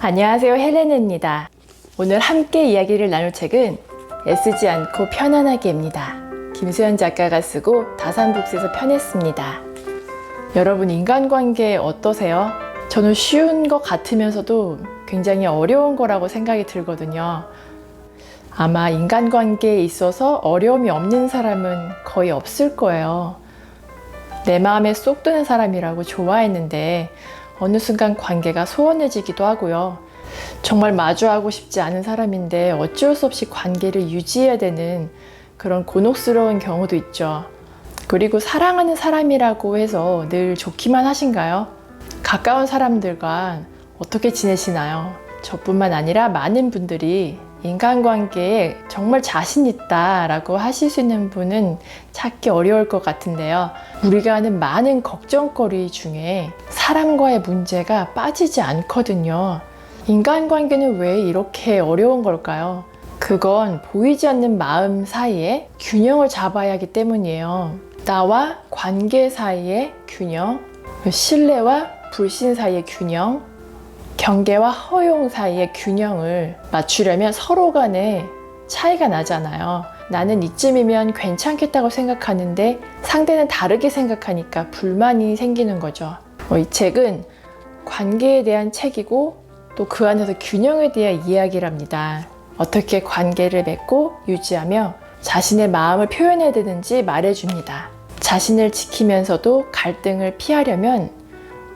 안녕하세요, 헬레네입니다. 오늘 함께 이야기를 나눌 책은 애쓰지 않고 편안하게입니다. 김수현 작가가 쓰고 다산북스에서 펴냈습니다. 여러분, 인간관계 어떠세요? 저는 쉬운 것 같으면서도 굉장히 어려운 거라고 생각이 들거든요. 아마 인간관계에 있어서 어려움이 없는 사람은 거의 없을 거예요. 내 마음에 쏙 드는 사람이라고 좋아했는데 어느 순간 관계가 소원해지기도 하고요. 정말 마주하고 싶지 않은 사람인데 어쩔 수 없이 관계를 유지해야 되는 그런 곤혹스러운 경우도 있죠. 그리고 사랑하는 사람이라고 해서 늘 좋기만 하신가요? 가까운 사람들과 어떻게 지내시나요? 저뿐만 아니라 많은 분들이 인간관계에 정말 자신 있다라고 하실 수 있는 분은 찾기 어려울 것 같은데요. 우리가 하는 많은 걱정거리 중에 사람과의 문제가 빠지지 않거든요. 인간관계는 왜 이렇게 어려운 걸까요? 그건 보이지 않는 마음 사이에 균형을 잡아야 하기 때문이에요. 나와 관계 사이의 균형, 신뢰와 불신 사이의 균형, 경계와 허용 사이의 균형을 맞추려면 서로 간에 차이가 나잖아요. 나는 이쯤이면 괜찮겠다고 생각하는데 상대는 다르게 생각하니까 불만이 생기는 거죠. 이 책은 관계에 대한 책이고 또 그 안에서 균형에 대한 이야기랍니다. 어떻게 관계를 맺고 유지하며 자신의 마음을 표현해야 되는지 말해줍니다. 자신을 지키면서도 갈등을 피하려면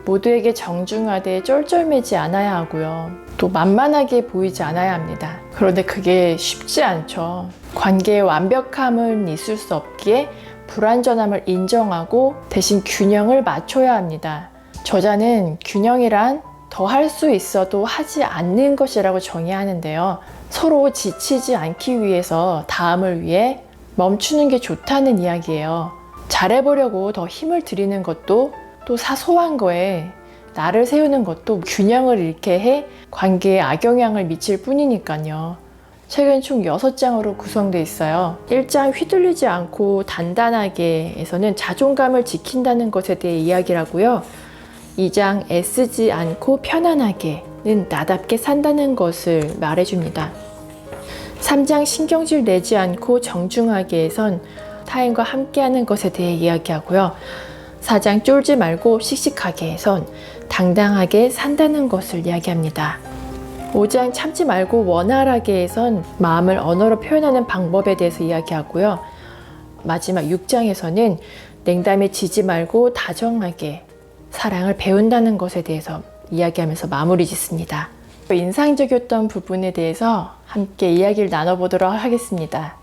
모두에게 정중하되 쩔쩔매지 않아야 하고요. 또 만만하게 보이지 않아야 합니다. 그런데 그게 쉽지 않죠. 관계의 완벽함은 있을 수 없기에 불완전함을 인정하고 대신 균형을 맞춰야 합니다. 저자는 균형이란 더 할 수 있어도 하지 않는 것이라고 정의하는데요. 서로 지치지 않기 위해서 다음을 위해 멈추는 게 좋다는 이야기예요. 잘해보려고 더 힘을 들이는 것도 또 사소한 거에 나를 세우는 것도 균형을 잃게 해 관계에 악영향을 미칠 뿐이니까요. 책은 총 6장으로 구성되어 있어요. 1장 휘둘리지 않고 단단하게에서는 자존감을 지킨다는 것에 대해 이야기를 하고요. 2장 애쓰지 않고 편안하게는 나답게 산다는 것을 말해줍니다. 3장 신경질 내지 않고 정중하게에선 타인과 함께하는 것에 대해 이야기하고요. 4장 쫄지 말고 씩씩하게 해선 당당하게 산다는 것을 이야기합니다. 5장 참지 말고 원활하게 해선 마음을 언어로 표현하는 방법에 대해서 이야기하고요. 마지막 6장에서는 냉담에 지지 말고 다정하게 사랑을 배운다는 것에 대해서 이야기하면서 마무리 짓습니다. 인상적이었던 부분에 대해서 함께 이야기를 나눠보도록 하겠습니다.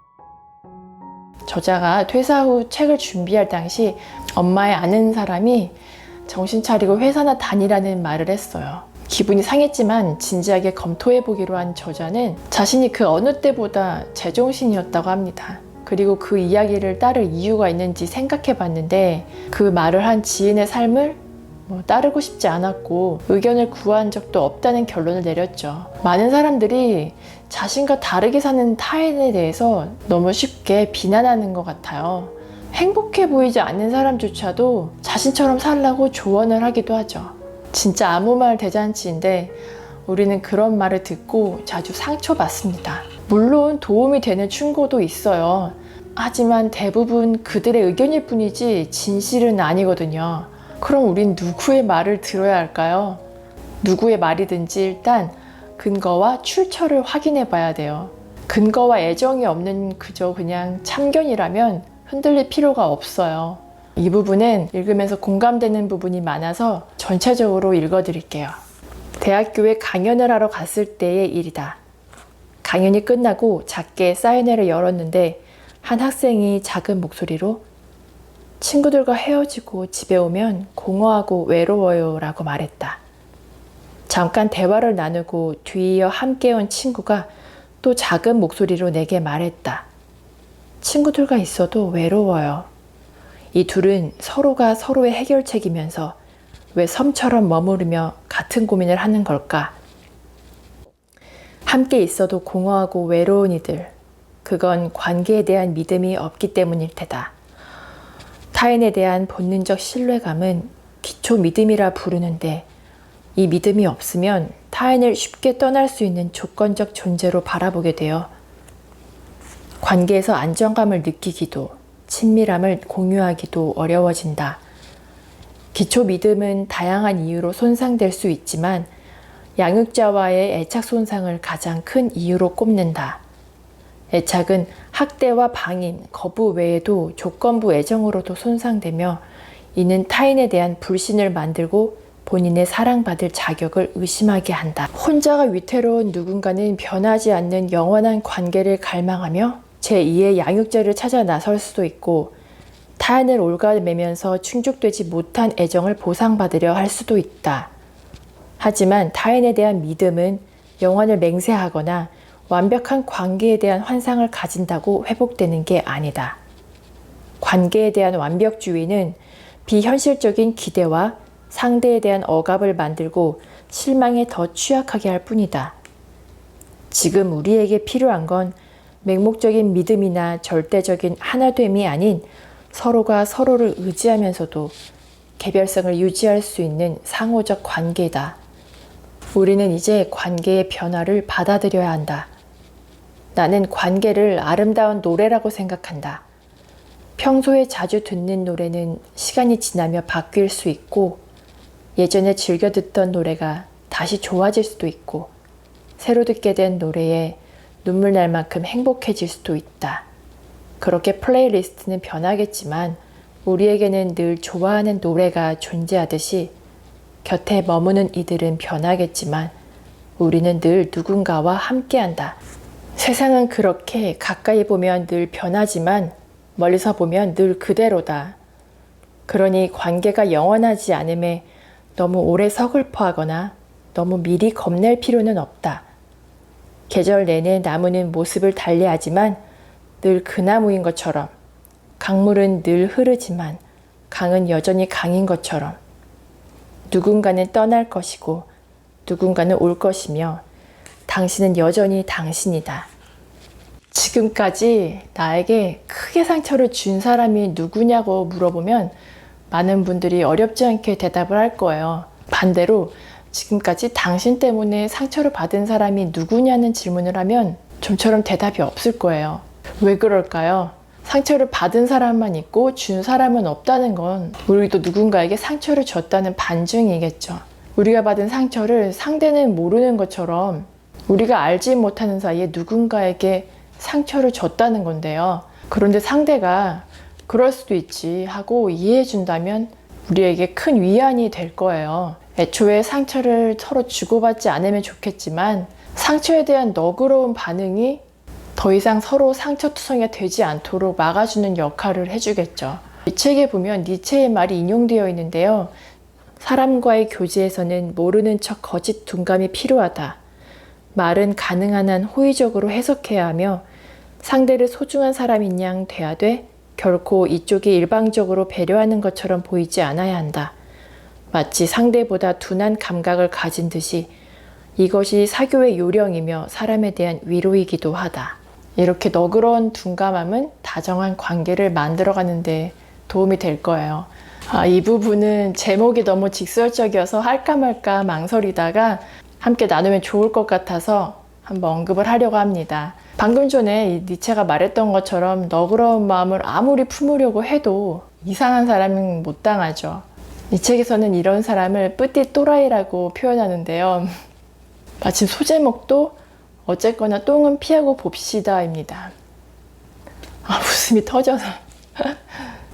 저자가 퇴사 후 책을 준비할 당시 엄마의 아는 사람이 정신 차리고 회사나 다니라는 말을 했어요. 기분이 상했지만 진지하게 검토해보기로 한 저자는 자신이 그 어느 때보다 제정신이었다고 합니다. 그리고 그 이야기를 따를 이유가 있는지 생각해봤는데 그 말을 한 지인의 삶을 따르고 싶지 않았고 의견을 구한 적도 없다는 결론을 내렸죠. 많은 사람들이 자신과 다르게 사는 타인에 대해서 너무 쉽게 비난하는 것 같아요. 행복해 보이지 않는 사람조차도 자신처럼 살라고 조언을 하기도 하죠. 진짜 아무 말 대잔치인데 우리는 그런 말을 듣고 자주 상처받습니다. 물론 도움이 되는 충고도 있어요. 하지만 대부분 그들의 의견일 뿐이지 진실은 아니거든요. 그럼 우린 누구의 말을 들어야 할까요? 누구의 말이든지 일단 근거와 출처를 확인해 봐야 돼요. 근거와 애정이 없는 그저 그냥 참견이라면 흔들릴 필요가 없어요. 이 부분은 읽으면서 공감되는 부분이 많아서 전체적으로 읽어드릴게요. 대학교에 강연을 하러 갔을 때의 일이다. 강연이 끝나고 작게 사인회를 열었는데 한 학생이 작은 목소리로 친구들과 헤어지고 집에 오면 공허하고 외로워요 라고 말했다. 잠깐 대화를 나누고 뒤이어 함께 온 친구가 또 작은 목소리로 내게 말했다. 친구들과 있어도 외로워요. 이 둘은 서로가 서로의 해결책이면서 왜 섬처럼 머무르며 같은 고민을 하는 걸까? 함께 있어도 공허하고 외로운 이들, 그건 관계에 대한 믿음이 없기 때문일 테다. 타인에 대한 본능적 신뢰감은 기초 믿음이라 부르는데 이 믿음이 없으면 타인을 쉽게 떠날 수 있는 조건적 존재로 바라보게 되어 관계에서 안정감을 느끼기도 친밀함을 공유하기도 어려워진다. 기초 믿음은 다양한 이유로 손상될 수 있지만 양육자와의 애착 손상을 가장 큰 이유로 꼽는다. 애착은 학대와 방임, 거부 외에도 조건부 애정으로도 손상되며 이는 타인에 대한 불신을 만들고 본인의 사랑받을 자격을 의심하게 한다. 혼자가 위태로운 누군가는 변하지 않는 영원한 관계를 갈망하며 제2의 양육자를 찾아 나설 수도 있고 타인을 올가매면서 충족되지 못한 애정을 보상받으려 할 수도 있다. 하지만 타인에 대한 믿음은 영원을 맹세하거나 완벽한 관계에 대한 환상을 가진다고 회복되는 게 아니다. 관계에 대한 완벽주의는 비현실적인 기대와 상대에 대한 억압을 만들고 실망에 더 취약하게 할 뿐이다. 지금 우리에게 필요한 건 맹목적인 믿음이나 절대적인 하나됨이 아닌 서로가 서로를 의지하면서도 개별성을 유지할 수 있는 상호적 관계다. 우리는 이제 관계의 변화를 받아들여야 한다. 나는 관계를 아름다운 노래라고 생각한다. 평소에 자주 듣는 노래는 시간이 지나며 바뀔 수 있고 예전에 즐겨 듣던 노래가 다시 좋아질 수도 있고 새로 듣게 된 노래에 눈물 날 만큼 행복해질 수도 있다. 그렇게 플레이리스트는 변하겠지만 우리에게는 늘 좋아하는 노래가 존재하듯이 곁에 머무는 이들은 변하겠지만 우리는 늘 누군가와 함께한다. 세상은 그렇게 가까이 보면 늘 변하지만 멀리서 보면 늘 그대로다. 그러니 관계가 영원하지 않음에 너무 오래 서글퍼하거나 너무 미리 겁낼 필요는 없다. 계절 내내 나무는 모습을 달리하지만 늘 그 나무인 것처럼 강물은 늘 흐르지만 강은 여전히 강인 것처럼 누군가는 떠날 것이고 누군가는 올 것이며 당신은 여전히 당신이다. 지금까지 나에게 크게 상처를 준 사람이 누구냐고 물어보면 많은 분들이 어렵지 않게 대답을 할 거예요. 반대로 지금까지 당신 때문에 상처를 받은 사람이 누구냐는 질문을 하면 좀처럼 대답이 없을 거예요. 왜 그럴까요? 상처를 받은 사람만 있고 준 사람은 없다는 건 우리도 누군가에게 상처를 줬다는 반증이겠죠. 우리가 받은 상처를 상대는 모르는 것처럼 우리가 알지 못하는 사이에 누군가에게 상처를 줬다는 건데요. 그런데 상대가 그럴 수도 있지 하고 이해해 준다면 우리에게 큰 위안이 될 거예요. 애초에 상처를 서로 주고받지 않으면 좋겠지만 상처에 대한 너그러운 반응이 더 이상 서로 상처투성이가 되지 않도록 막아주는 역할을 해주겠죠. 이 책에 보면 니체의 말이 인용되어 있는데요. 사람과의 교제에서는 모르는 척 거짓 둔감이 필요하다. 말은 가능한 한 호의적으로 해석해야 하며 상대를 소중한 사람인 양 대하되 결코 이쪽이 일방적으로 배려하는 것처럼 보이지 않아야 한다. 마치 상대보다 둔한 감각을 가진 듯이 이것이 사교의 요령이며 사람에 대한 위로이기도 하다. 이렇게 너그러운 둔감함은 다정한 관계를 만들어가는 데 도움이 될 거예요. 이 부분은 제목이 너무 직설적이어서 할까 말까 망설이다가 함께 나누면 좋을 것 같아서 한번 언급을 하려고 합니다. 방금 전에 니체가 말했던 것처럼 너그러운 마음을 아무리 품으려고 해도 이상한 사람은 못 당하죠. 이 책에서는 이런 사람을 뿌띠 또라이라고 표현하는데요. 마침 소제목도 어쨌거나 똥은 피하고 봅시다입니다. 웃음이 터져서.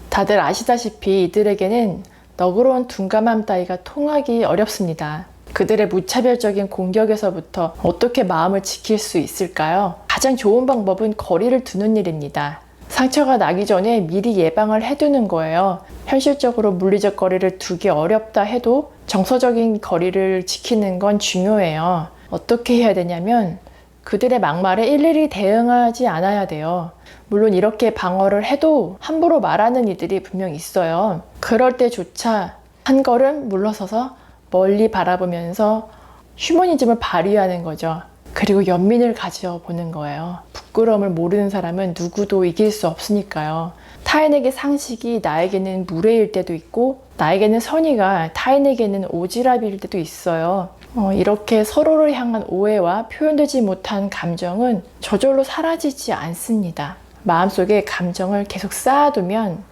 다들 아시다시피 이들에게는 너그러운 둔감함 따위가 통하기 어렵습니다. 그들의 무차별적인 공격에서부터 어떻게 마음을 지킬 수 있을까요? 가장 좋은 방법은 거리를 두는 일입니다. 상처가 나기 전에 미리 예방을 해두는 거예요. 현실적으로 물리적 거리를 두기 어렵다 해도 정서적인 거리를 지키는 건 중요해요. 어떻게 해야 되냐면 그들의 막말에 일일이 대응하지 않아야 돼요. 물론 이렇게 방어를 해도 함부로 말하는 이들이 분명 있어요. 그럴 때조차 한 걸음 물러서서 멀리 바라보면서 휴머니즘을 발휘하는 거죠. 그리고 연민을 가져보는 거예요. 부끄러움을 모르는 사람은 누구도 이길 수 없으니까요. 타인에게 상식이 나에게는 무례일 때도 있고 나에게는 선의가 타인에게는 오지랖일 때도 있어요. 이렇게 서로를 향한 오해와 표현되지 못한 감정은 저절로 사라지지 않습니다. 마음속에 감정을 계속 쌓아두면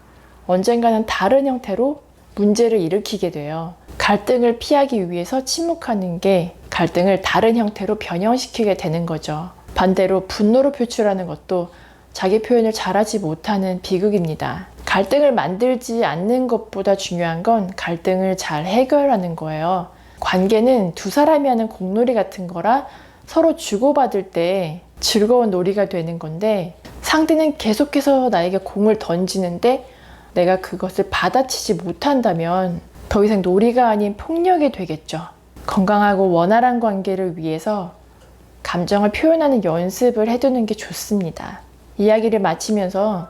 언젠가는 다른 형태로 문제를 일으키게 돼요. 갈등을 피하기 위해서 침묵하는 게 갈등을 다른 형태로 변형시키게 되는 거죠. 반대로 분노를 표출하는 것도 자기 표현을 잘하지 못하는 비극입니다. 갈등을 만들지 않는 것보다 중요한 건 갈등을 잘 해결하는 거예요. 관계는 두 사람이 하는 공놀이 같은 거라 서로 주고받을 때 즐거운 놀이가 되는 건데, 상대는 계속해서 나에게 공을 던지는데 내가 그것을 받아치지 못한다면 더 이상 놀이가 아닌 폭력이 되겠죠. 건강하고 원활한 관계를 위해서 감정을 표현하는 연습을 해두는 게 좋습니다. 이야기를 마치면서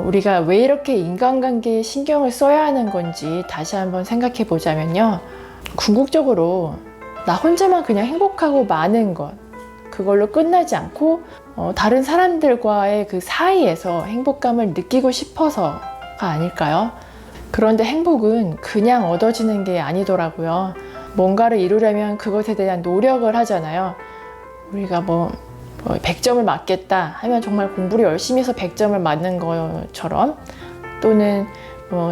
우리가 왜 이렇게 인간관계에 신경을 써야 하는 건지 다시 한번 생각해 보자면요. 궁극적으로 나 혼자만 그냥 행복하고 많은 것, 그걸로 끝나지 않고 다른 사람들과의 그 사이에서 행복감을 느끼고 싶어서가 아닐까요? 그런데 행복은 그냥 얻어지는 게 아니더라고요. 뭔가를 이루려면 그것에 대한 노력을 하잖아요. 우리가 100점을 맞겠다 하면 정말 공부를 열심히 해서 100점을 맞는 것처럼, 또는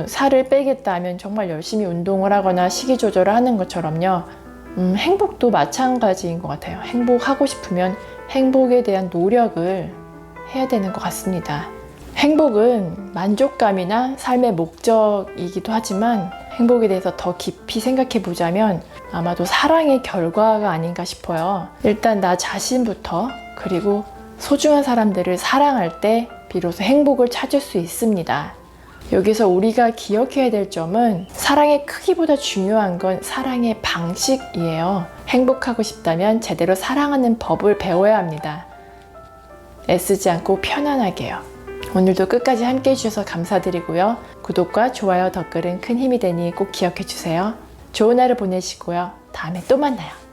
살을 빼겠다 하면 정말 열심히 운동을 하거나 식이 조절을 하는 것처럼요. 행복도 마찬가지인 것 같아요. 행복하고 싶으면 행복에 대한 노력을 해야 되는 것 같습니다. 행복은 만족감이나 삶의 목적이기도 하지만, 행복에 대해서 더 깊이 생각해 보자면 아마도 사랑의 결과가 아닌가 싶어요. 일단 나 자신부터, 그리고 소중한 사람들을 사랑할 때 비로소 행복을 찾을 수 있습니다. 여기서 우리가 기억해야 될 점은 사랑의 크기보다 중요한 건 사랑의 방식이에요. 행복하고 싶다면 제대로 사랑하는 법을 배워야 합니다. 애쓰지 않고 편안하게요. 오늘도 끝까지 함께 해주셔서 감사드리고요. 구독과 좋아요, 댓글은 큰 힘이 되니 꼭 기억해 주세요. 좋은 하루 보내시고요. 다음에 또 만나요.